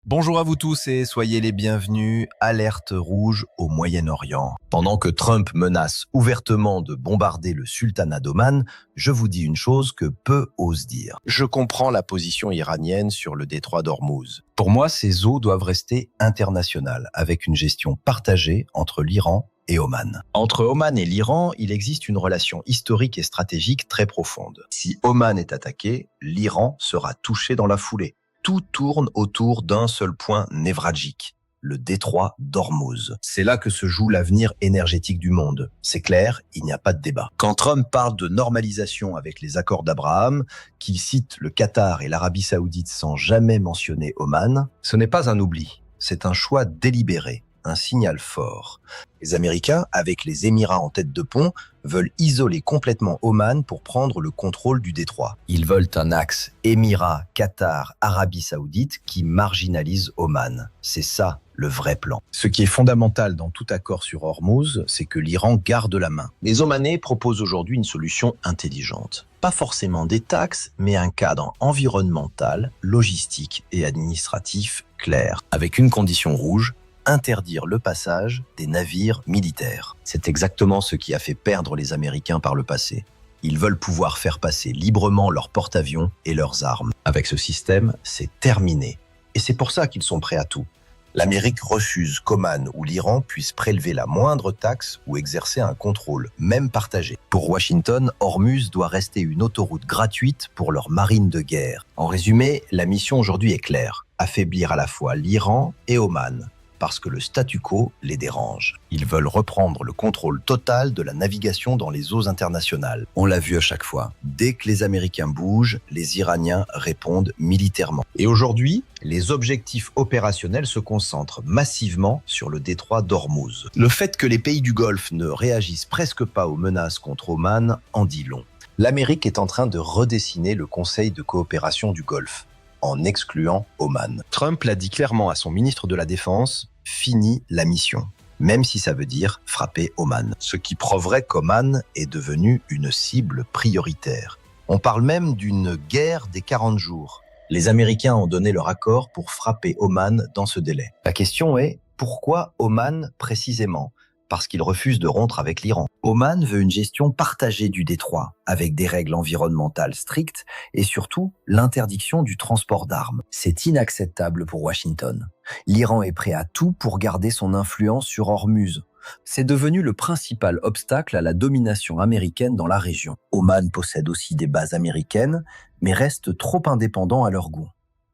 Bonjour à vous tous et soyez les bienvenus. Alerte rouge au Moyen-Orient. Pendant que Trump menace ouvertement de bombarder le sultanat d'Oman, je vous dis une chose que peu osent dire. Je comprends la position iranienne sur le détroit d'Ormuz. Pour moi, ces eaux doivent rester internationales, avec une gestion partagée entre l'Iran et Oman. Entre Oman et l'Iran, il existe une relation historique et stratégique très profonde. Si Oman est attaqué, l'Iran sera touché dans la foulée. Tout tourne autour d'un seul point névralgique, le détroit d'Ormuz. C'est là que se joue l'avenir énergétique du monde. C'est clair, il n'y a pas de débat. Quand Trump parle de normalisation avec les accords d'Abraham, qu'il cite le Qatar et l'Arabie Saoudite sans jamais mentionner Oman, ce n'est pas un oubli, c'est un choix délibéré, un signal fort. Les Américains, avec les Émirats en tête de pont, veulent isoler complètement Oman pour prendre le contrôle du détroit. Ils veulent un axe Émirats, Qatar, Arabie Saoudite qui marginalise Oman. C'est ça le vrai plan. Ce qui est fondamental dans tout accord sur Ormuz, c'est que l'Iran garde la main. Les Omanais proposent aujourd'hui une solution intelligente. Pas forcément des taxes, mais un cadre environnemental, logistique et administratif clair. Avec une condition rouge, interdire le passage des navires militaires. C'est exactement ce qui a fait perdre les Américains par le passé. Ils veulent pouvoir faire passer librement leurs porte-avions et leurs armes. Avec ce système, c'est terminé. Et c'est pour ça qu'ils sont prêts à tout. L'Amérique refuse qu'Oman ou l'Iran puissent prélever la moindre taxe ou exercer un contrôle, même partagé. Pour Washington, Ormuz doit rester une autoroute gratuite pour leur marine de guerre. En résumé, la mission aujourd'hui est claire. Affaiblir à la fois l'Iran et Oman, parce que le statu quo les dérange. Ils veulent reprendre le contrôle total de la navigation dans les eaux internationales. On l'a vu à chaque fois. Dès que les Américains bougent, les Iraniens répondent militairement. Et aujourd'hui, les objectifs opérationnels se concentrent massivement sur le détroit d'Ormuz. Le fait que les pays du Golfe ne réagissent presque pas aux menaces contre Oman en dit long. L'Amérique est en train de redessiner le Conseil de coopération du Golfe, en excluant Oman. Trump l'a dit clairement à son ministre de la Défense, fini la mission, même si ça veut dire frapper Oman. Ce qui prouverait qu'Oman est devenu une cible prioritaire. On parle même d'une guerre des 40 jours. Les Américains ont donné leur accord pour frapper Oman dans ce délai. La question est, pourquoi Oman précisément ? Parce qu'il refuse de rompre avec l'Iran. Oman veut une gestion partagée du détroit, avec des règles environnementales strictes et surtout l'interdiction du transport d'armes. C'est inacceptable pour Washington. L'Iran est prêt à tout pour garder son influence sur Ormuz. C'est devenu le principal obstacle à la domination américaine dans la région. Oman possède aussi des bases américaines, mais reste trop indépendant à leur goût.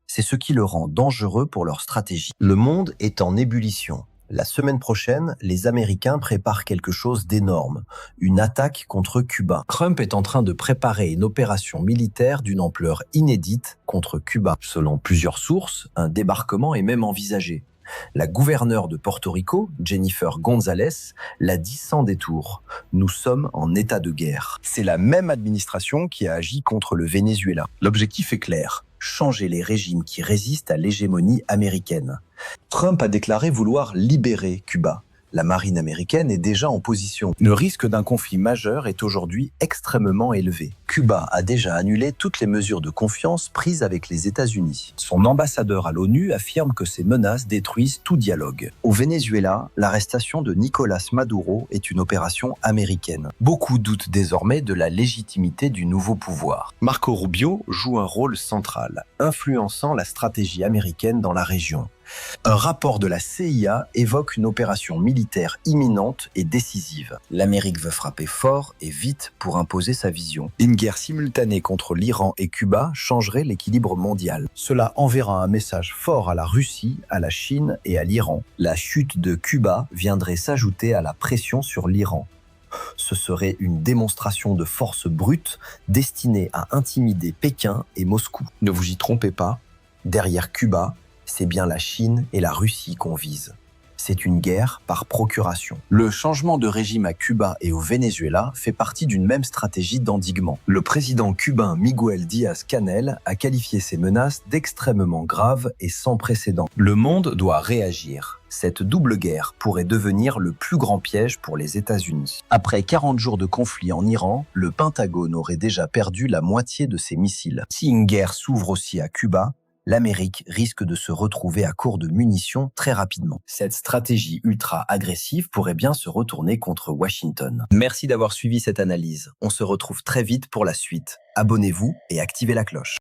C'est ce qui le rend dangereux pour leur stratégie. Le monde est en ébullition. La semaine prochaine, les Américains préparent quelque chose d'énorme, une attaque contre Cuba. Trump est en train de préparer une opération militaire d'une ampleur inédite contre Cuba. Selon plusieurs sources, un débarquement est même envisagé. La gouverneure de Porto Rico, Jennifer González, l'a dit sans détour. Nous sommes en état de guerre. C'est la même administration qui a agi contre le Venezuela. L'objectif est clair, changer les régimes qui résistent à l'hégémonie américaine. Trump a déclaré vouloir libérer Cuba. La marine américaine est déjà en position. Le risque d'un conflit majeur est aujourd'hui extrêmement élevé. Cuba a déjà annulé toutes les mesures de confiance prises avec les États-Unis. Son ambassadeur à l'ONU affirme que ces menaces détruisent tout dialogue. Au Venezuela, l'arrestation de Nicolás Maduro est une opération américaine. Beaucoup doutent désormais de la légitimité du nouveau pouvoir. Marco Rubio joue un rôle central, influençant la stratégie américaine dans la région. Un rapport de la CIA évoque une opération militaire imminente et décisive. L'Amérique veut frapper fort et vite pour imposer sa vision. Une guerre simultanée contre l'Iran et Cuba changerait l'équilibre mondial. Cela enverra un message fort à la Russie, à la Chine et à l'Iran. La chute de Cuba viendrait s'ajouter à la pression sur l'Iran. Ce serait une démonstration de force brute destinée à intimider Pékin et Moscou. Ne vous y trompez pas, derrière Cuba, c'est bien la Chine et la Russie qu'on vise. C'est une guerre par procuration. Le changement de régime à Cuba et au Venezuela fait partie d'une même stratégie d'endiguement. Le président cubain Miguel Díaz-Canel a qualifié ces menaces d'extrêmement graves et sans précédent. Le monde doit réagir. Cette double guerre pourrait devenir le plus grand piège pour les États-Unis. Après 40 jours de conflit en Iran, le Pentagone aurait déjà perdu la moitié de ses missiles. Si une guerre s'ouvre aussi à Cuba, l'Amérique risque de se retrouver à court de munitions très rapidement. Cette stratégie ultra-agressive pourrait bien se retourner contre Washington. Merci d'avoir suivi cette analyse. On se retrouve très vite pour la suite. Abonnez-vous et activez la cloche.